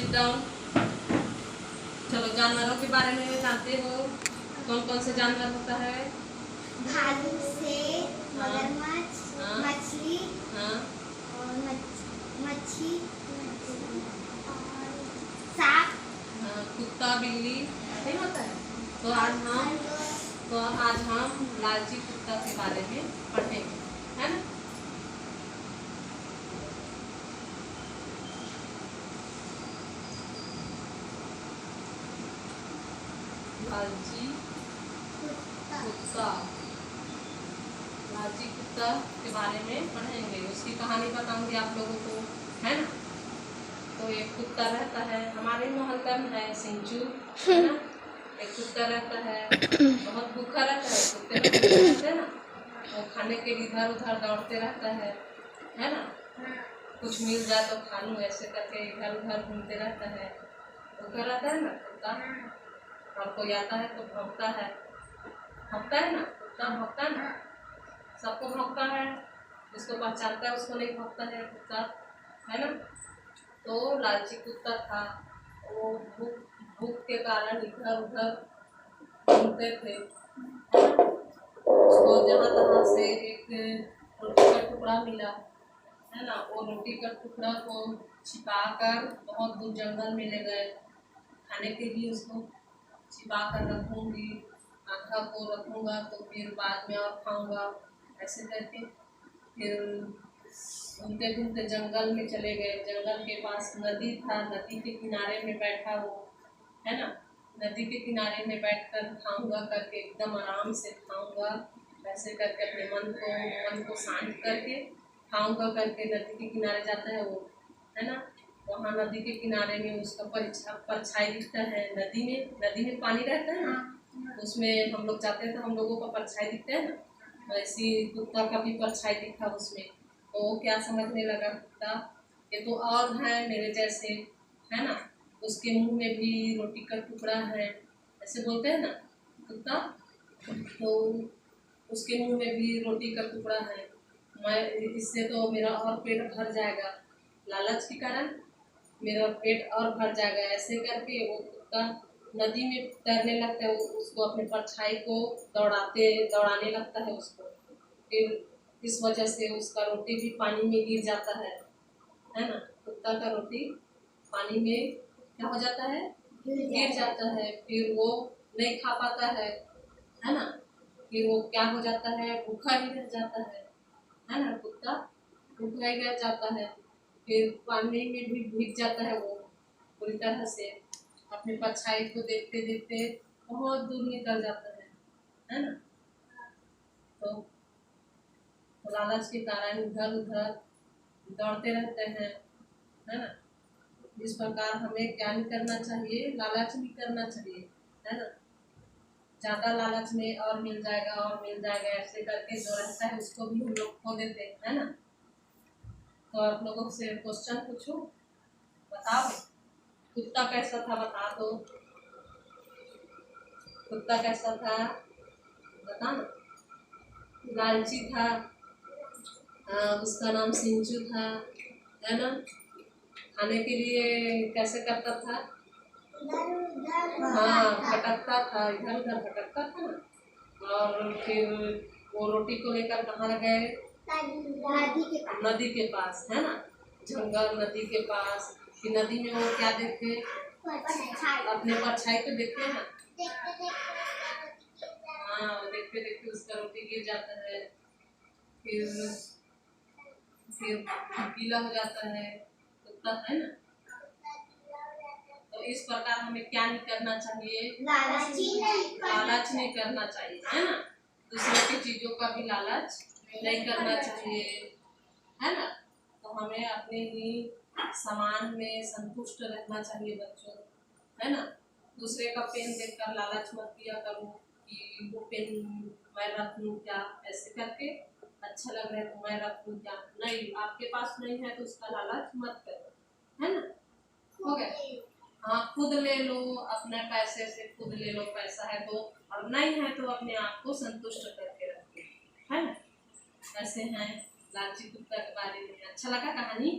Sit down. चलो, जानवरों के बारे में जानते हो? कौन कौन से जानवर होता है? भालू, शेर, मगरमच्छ, मछली, और मच्छी, सांप, कुत्ता, बिल्ली, नहीं होता है। तो आज हम लालची कुत्ता के बारे में पढ़ेंगे, है ना? लालची कुत्ता के बारे में पढ़ेंगे, उसकी कहानी बताऊंगी आप लोगों को, है ना? तो एक कुत्ता रहता है हमारे मोहल्ले में, है सिंचू, है ना? एक कुत्ता रहता है, बहुत भूखा रहता है। कुत्ते लोग भूखे रहते हैं ना, वो खाने के लिए इधर उधर दौड़ते रहता है ना? कुछ मिल जाए तो खा लूँ, ऐसे करके इधर उधर घूमते रहता है। भूखा रहता है ना कुत्ता, और कोई आता है तो भौंकता है ना, कुत्ता भौंकता है ना, सबको भौंकता है। जिसको पहचानता है उसको नहीं भौंकता है कुत्ता, है ना? तो लालची कुत्ता था, वो भूख के कारण इधर उधर घूमते थे। उसको जहाँ तहाँ से एक रोटी का टुकड़ा मिला, है ना? वो रोटी का टुकड़ा को छिपा कर बहुत दूर जंगल में ले गए खाने के लिए। उसको छिपा कर रखूँगी, आधा को रखूँगा तो फिर बाद में और खाऊँगा, ऐसे करके फिर घूमते घूमते जंगल में चले गए। जंगल के पास नदी था, नदी के किनारे में बैठा वो, है ना? नदी के किनारे में बैठकर खाऊंगा करके, एकदम आराम से खाऊंगा, ऐसे करके अपने मन को शांत करके खाऊंगा करके नदी के किनारे जाता है वो, है ना? वहाँ नदी के किनारे में उसका परछाई दिखता है। नदी में पानी रहता है ना, उसमें हम लोग जाते हैं तो हम लोगों का परछाई दिखता है ना, वैसी कुत्ता का भी परछाई दिखा उसमें। तो वो क्या समझने लगा कुत्ता, ये तो और है मेरे जैसे, है ना? उसके मुंह में भी रोटी का टुकड़ा है, ऐसे बोलते हैं ना कुत्ता। तो उसके मुंह में भी रोटी का टुकड़ा है, मैं इससे तो मेरा और पेट भर जाएगा, लालच के कारण मेरा पेट और भर जाएगा। ऐसे करके वो कुत्ता नदी में तैरने लगता है, उसको अपने परछाई को दौड़ाने लगता है उसको। फिर इस वजह से उसका रोटी भी पानी में गिर जाता है ना? कुत्ता का रोटी पानी में क्या हो जाता है, गिर जाता है। फिर वो नहीं खा पाता है ना? फिर वो क्या हो जाता है, भूखा ही रह जाता है ना? कुत्ता भूखा ही रह जाता है। फिर पानी में भी भीग जाता है वो पूरी तरह से, अपने परछाई को देखते देखते बहुत दूर निकल जाता है ना? तो लालच के कारण इधर उधर दौड़ते रहते हैं, है ना? इस प्रकार हमें क्या नहीं करना चाहिए, लालच नहीं करना चाहिए, है ना? ज़्यादा लालच में और मिल जाएगा ऐसे करके जो रहता है उसको भी हम लोग खो देते हैं, है ना? तो आप लोगों से क्वेश्चन पूछूं, बताओ कुत्ता कैसा था, बता दो। कुत्ता कैसा था बता ना। लालची था, उसका नाम सिंचू था, है ना? खाने के लिए कैसे करता था, हाँ भटकता था, इधर उधर भटकता था ना। और फिर वो रोटी को लेकर कहाँ गए, नदी के पास, है ना? जंगल नदी के पास। कि नदी में वो क्या देखे, अपने परछाई को देखे ना, हाँ देखते देखते उसका रोटी गिर जाता है। फिर गीला हो जाता है कुत्ता, है ना? तो इस प्रकार हमें क्या नहीं करना चाहिए, लालच नहीं करना चाहिए, है ना? दूसरे की चीजों का भी लालच नहीं करना चाहिए, है ना? तो हमें अपने ही सामान में संतुष्ट रहना चाहिए बच्चों, है ना? दूसरे का पेन देखकर लालच मत किया करो कि वो पेन मैं रख लूँ क्या, ऐसे करके अच्छा लग रहा है तो मैं रख लूँ क्या, नहीं, आपके पास नहीं है तो उसका लालच मत करो, है ना? हो गया? हाँ, खुद ले लो, अपने पैसे से खुद ले लो, पैसा है तो, और नहीं है तो अपने आप को संतुष्ट करके रखो, है ना? ऐसे हैं लालची कुत्ता के बारे में। अच्छा लगा कहानी?